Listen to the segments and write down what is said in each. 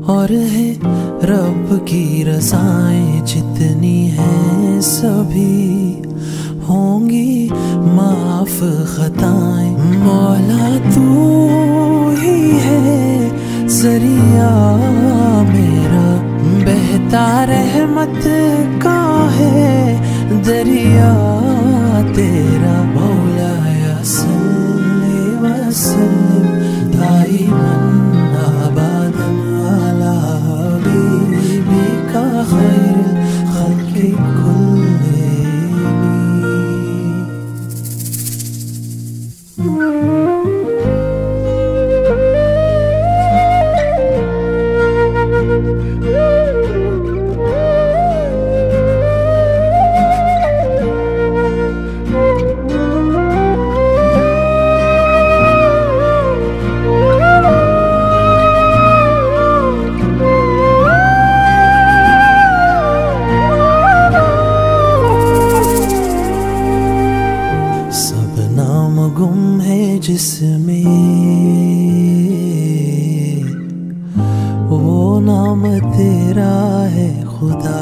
और है रब की रज़ाएं जितनी हैं सभी होंगी माफ खताएं। मौला तू ही है ज़रिया मेरा, बहता रहमत का है दरिया तेरा। मौला या सल्ली व सल्लिम दाइमन अबदन अला हबीबिका खैरिल खल्क़ि गुम है जिसमें वो नाम तेरा है खुदा।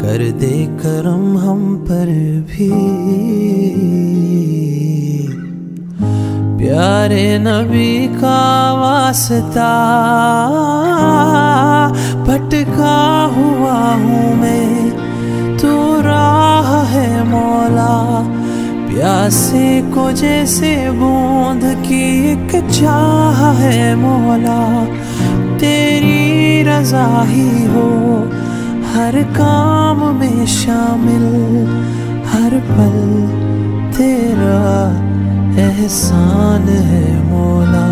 कर दे करम हम पर भी, प्यारे नबी का वास्ता। भटका हुआ हूँ मैं, तू राह है मौला। प्यासे को जैसे बूंद की एक चाह है मौला। तेरी रज़ा ही हो हर काम में शामिल, हर पल तेरा एहसान है मौला।